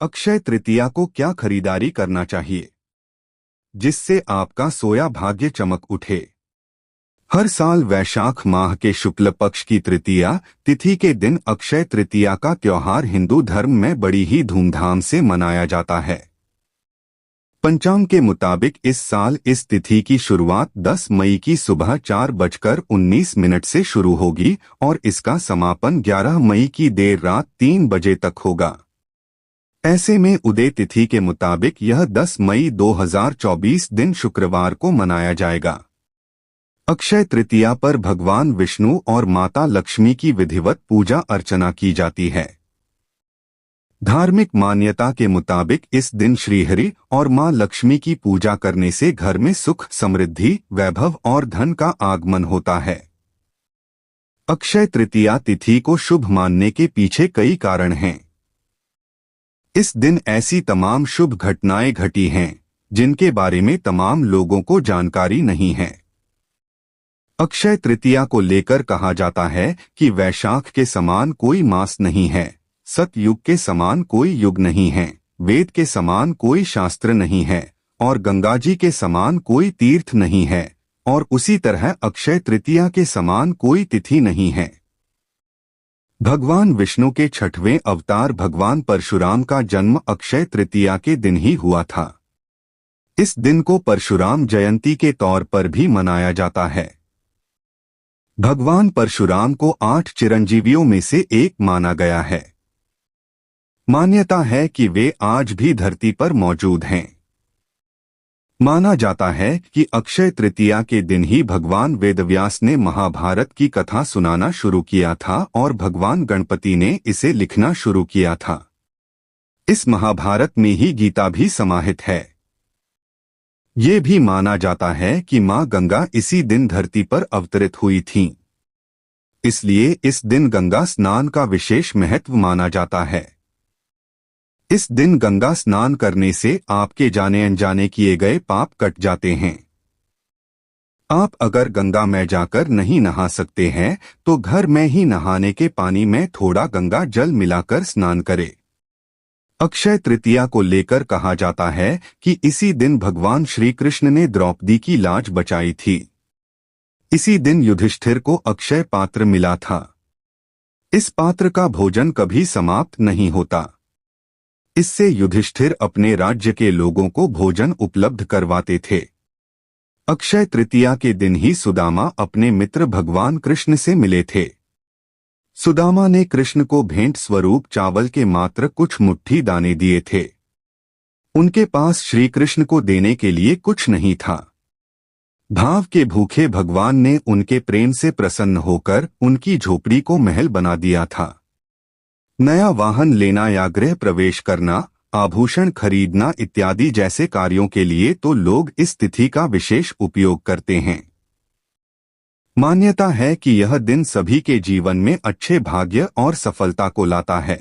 अक्षय तृतीया को क्या खरीदारी करना चाहिए जिससे आपका सोया भाग्य चमक उठे। हर साल वैशाख माह के शुक्ल पक्ष की तृतीया तिथि के दिन अक्षय तृतीया का त्योहार हिंदू धर्म में बड़ी ही धूमधाम से मनाया जाता है। पंचांग के मुताबिक इस साल इस तिथि की शुरुआत 10 मई की सुबह 4:19 से शुरू होगी और इसका समापन 11 मई की देर रात 3 बजे तक होगा। ऐसे में उदय तिथि के मुताबिक यह 10 मई 2024 दिन शुक्रवार को मनाया जाएगा। अक्षय तृतीया पर भगवान विष्णु और माता लक्ष्मी की विधिवत पूजा अर्चना की जाती है। धार्मिक मान्यता के मुताबिक इस दिन श्रीहरि और मां लक्ष्मी की पूजा करने से घर में सुख, समृद्धि, वैभव और धन का आगमन होता है। अक्षय तृतीया तिथि को शुभ मानने के पीछे कई कारण हैं। इस दिन ऐसी तमाम शुभ घटनाएं घटी हैं जिनके बारे में तमाम लोगों को जानकारी नहीं है। अक्षय तृतीया को लेकर कहा जाता है कि वैशाख के समान कोई मास नहीं है, सतयुग के समान कोई युग नहीं है, वेद के समान कोई शास्त्र नहीं है और गंगाजी के समान कोई तीर्थ नहीं है और उसी तरह अक्षय तृतीया के समान कोई तिथि नहीं है। भगवान विष्णु के 6वें अवतार भगवान परशुराम का जन्म अक्षय तृतीया के दिन ही हुआ था। इस दिन को परशुराम जयंती के तौर पर भी मनाया जाता है। भगवान परशुराम को 8 चिरंजीवियों में से एक माना गया है। मान्यता है कि वे आज भी धरती पर मौजूद हैं। माना जाता है कि अक्षय तृतीया के दिन ही भगवान वेदव्यास ने महाभारत की कथा सुनाना शुरू किया था और भगवान गणपति ने इसे लिखना शुरू किया था। इस महाभारत में ही गीता भी समाहित है। ये भी माना जाता है कि मां गंगा इसी दिन धरती पर अवतरित हुई थीं। इसलिए इस दिन गंगा स्नान का विशेष महत्व माना जाता है। इस दिन गंगा स्नान करने से आपके जाने अनजाने किए गए पाप कट जाते हैं। आप अगर गंगा में जाकर नहीं नहा सकते हैं तो घर में ही नहाने के पानी में थोड़ा गंगा जल मिलाकर स्नान करें। अक्षय तृतीया को लेकर कहा जाता है कि इसी दिन भगवान श्री कृष्ण ने द्रौपदी की लाज बचाई थी। इसी दिन युधिष्ठिर को अक्षय पात्र मिला था। इस पात्र का भोजन कभी समाप्त नहीं होता। इससे युधिष्ठिर अपने राज्य के लोगों को भोजन उपलब्ध करवाते थे। अक्षय तृतीया के दिन ही सुदामा अपने मित्र भगवान कृष्ण से मिले थे। सुदामा ने कृष्ण को भेंट स्वरूप चावल के मात्र कुछ मुट्ठी दाने दिए थे। उनके पास श्री कृष्ण को देने के लिए कुछ नहीं था। भाव के भूखे भगवान ने उनके प्रेम से प्रसन्न होकर उनकी झोपड़ी को महल बना दिया था। नया वाहन लेना या गृह प्रवेश करना, आभूषण खरीदना इत्यादि जैसे कार्यों के लिए तो लोग इस तिथि का विशेष उपयोग करते हैं। मान्यता है कि यह दिन सभी के जीवन में अच्छे भाग्य और सफलता को लाता है।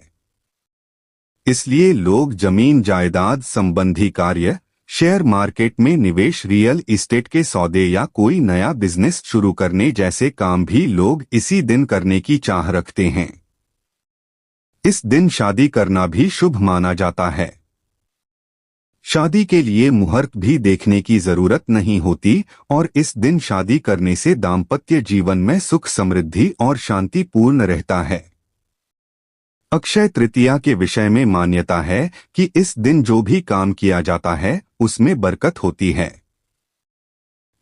इसलिए लोग जमीन जायदाद संबंधी कार्य, शेयर मार्केट में निवेश, रियल एस्टेट के सौदे या कोई नया बिजनेस शुरू करने जैसे काम भी लोग इसी दिन करने की चाह रखते हैं। इस दिन शादी करना भी शुभ माना जाता है। शादी के लिए मुहूर्त भी देखने की जरूरत नहीं होती और इस दिन शादी करने से दाम्पत्य जीवन में सुख, समृद्धि और शांति पूर्ण रहता है। अक्षय तृतीया के विषय में मान्यता है कि इस दिन जो भी काम किया जाता है उसमें बरकत होती है।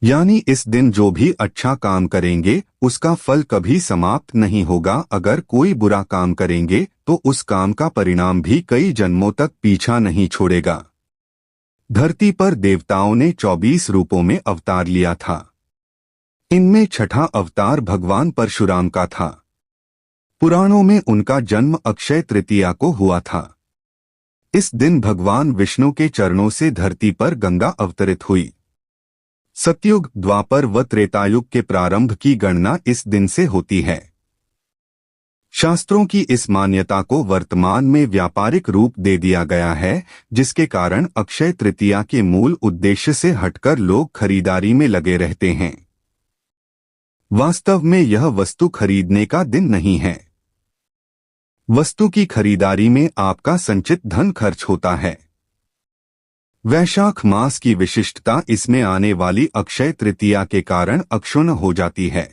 यानी इस दिन जो भी अच्छा काम करेंगे उसका फल कभी समाप्त नहीं होगा। अगर कोई बुरा काम करेंगे तो उस काम का परिणाम भी कई जन्मों तक पीछा नहीं छोड़ेगा। धरती पर देवताओं ने 24 रूपों में अवतार लिया था। इनमें 6ठा अवतार भगवान परशुराम का था। पुराणों में उनका जन्म अक्षय तृतीया को हुआ था। इस दिन भगवान विष्णु के चरणों से धरती पर गंगा अवतरित हुई। सतयुग, द्वापर व त्रेतायुग के प्रारंभ की गणना इस दिन से होती है। शास्त्रों की इस मान्यता को वर्तमान में व्यापारिक रूप दे दिया गया है, जिसके कारण अक्षय तृतीया के मूल उद्देश्य से हटकर लोग खरीदारी में लगे रहते हैं। वास्तव में यह वस्तु खरीदने का दिन नहीं है। वस्तु की खरीदारी में आपका संचित धन खर्च होता है। वैशाख मास की विशिष्टता इसमें आने वाली अक्षय तृतीया के कारण अक्षुण्ण हो जाती है।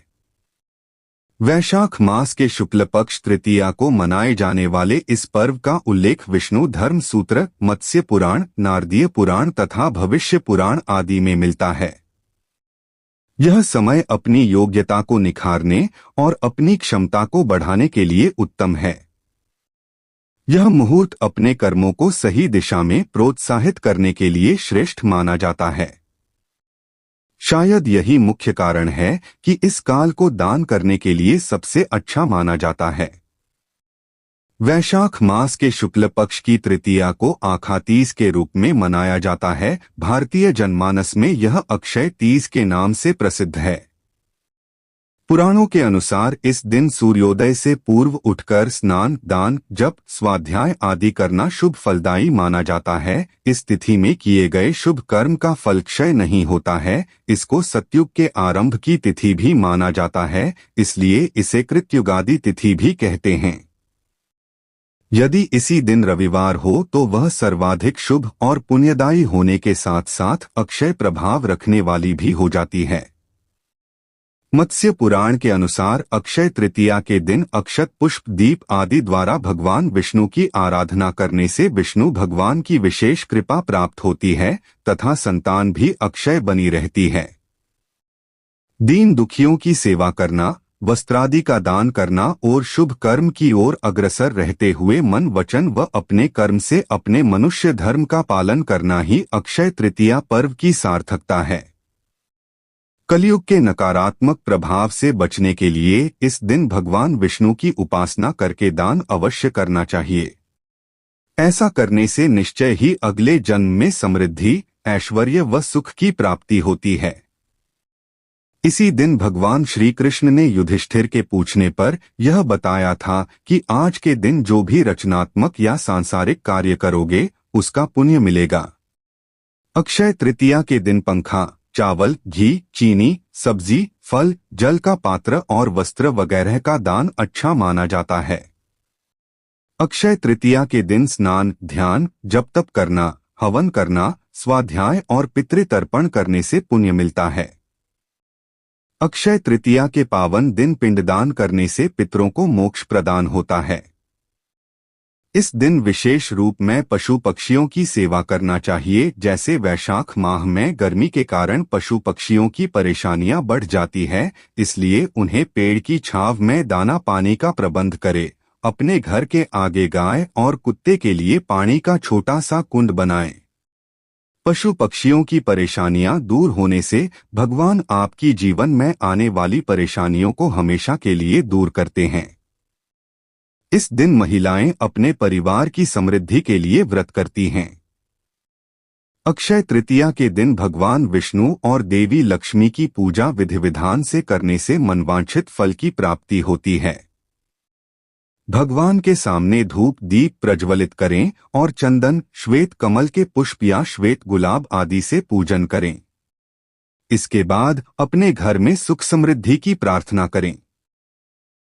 वैशाख मास के शुक्ल पक्ष तृतीया को मनाए जाने वाले इस पर्व का उल्लेख विष्णु धर्म सूत्र, मत्स्य पुराण, नारदीय पुराण तथा भविष्य पुराण आदि में मिलता है। यह समय अपनी योग्यता को निखारने और अपनी क्षमता को बढ़ाने के लिए उत्तम है। यह मुहूर्त अपने कर्मों को सही दिशा में प्रोत्साहित करने के लिए श्रेष्ठ माना जाता है। शायद यही मुख्य कारण है कि इस काल को दान करने के लिए सबसे अच्छा माना जाता है। वैशाख मास के शुक्ल पक्ष की तृतीया को आखा तीज के रूप में मनाया जाता है। भारतीय जनमानस में यह अक्षय तीज के नाम से प्रसिद्ध है। पुराणों के अनुसार इस दिन सूर्योदय से पूर्व उठकर स्नान, दान, जप, स्वाध्याय आदि करना शुभ फलदायी माना जाता है। इस तिथि में किए गए शुभ कर्म का फल क्षय नहीं होता है। इसको सतयुग के आरंभ की तिथि भी माना जाता है, इसलिए इसे कृतयुगादि तिथि भी कहते हैं। यदि इसी दिन रविवार हो तो वह सर्वाधिक शुभ और पुण्यदायी होने के साथ साथ अक्षय प्रभाव रखने वाली भी हो जाती है। मत्स्य पुराण के अनुसार अक्षय तृतीया के दिन अक्षत, पुष्प, दीप आदि द्वारा भगवान विष्णु की आराधना करने से विष्णु भगवान की विशेष कृपा प्राप्त होती है तथा संतान भी अक्षय बनी रहती है। दीन दुखियों की सेवा करना, वस्त्रादि का दान करना और शुभ कर्म की ओर अग्रसर रहते हुए मन, वचन व अपने कर्म से अपने मनुष्य धर्म का पालन करना ही अक्षय तृतीया पर्व की सार्थकता है। कलयुग के नकारात्मक प्रभाव से बचने के लिए इस दिन भगवान विष्णु की उपासना करके दान अवश्य करना चाहिए। ऐसा करने से निश्चय ही अगले जन्म में समृद्धि, ऐश्वर्य व सुख की प्राप्ति होती है। इसी दिन भगवान श्री कृष्ण ने युधिष्ठिर के पूछने पर यह बताया था कि आज के दिन जो भी रचनात्मक या सांसारिक कार्य करोगे उसका पुण्य मिलेगा। अक्षय तृतीया के दिन पंखा, चावल, घी, चीनी, सब्जी, फल, जल का पात्र और वस्त्र वगैरह का दान अच्छा माना जाता है। अक्षय तृतीया के दिन स्नान, ध्यान, जप तप करना, हवन करना, स्वाध्याय और पितृतर्पण करने से पुण्य मिलता है। अक्षय तृतीया के पावन दिन पिंडदान करने से पितरों को मोक्ष प्रदान होता है। इस दिन विशेष रूप में पशु पक्षियों की सेवा करना चाहिए। जैसे वैशाख माह में गर्मी के कारण पशु पक्षियों की परेशानियां बढ़ जाती है, इसलिए उन्हें पेड़ की छांव में दाना पानी का प्रबंध करे। अपने घर के आगे गाय और कुत्ते के लिए पानी का छोटा सा कुंड बनाएं। पशु पक्षियों की परेशानियां दूर होने से भगवान आपकी जीवन में आने वाली परेशानियों को हमेशा के लिए दूर करते हैं। इस दिन महिलाएं अपने परिवार की समृद्धि के लिए व्रत करती हैं। अक्षय तृतीया के दिन भगवान विष्णु और देवी लक्ष्मी की पूजा विधि विधान से करने से मनवांछित फल की प्राप्ति होती है। भगवान के सामने धूप दीप प्रज्वलित करें और चंदन, श्वेत कमल के पुष्प या श्वेत गुलाब आदि से पूजन करें। इसके बाद अपने घर में सुख समृद्धि की प्रार्थना करें।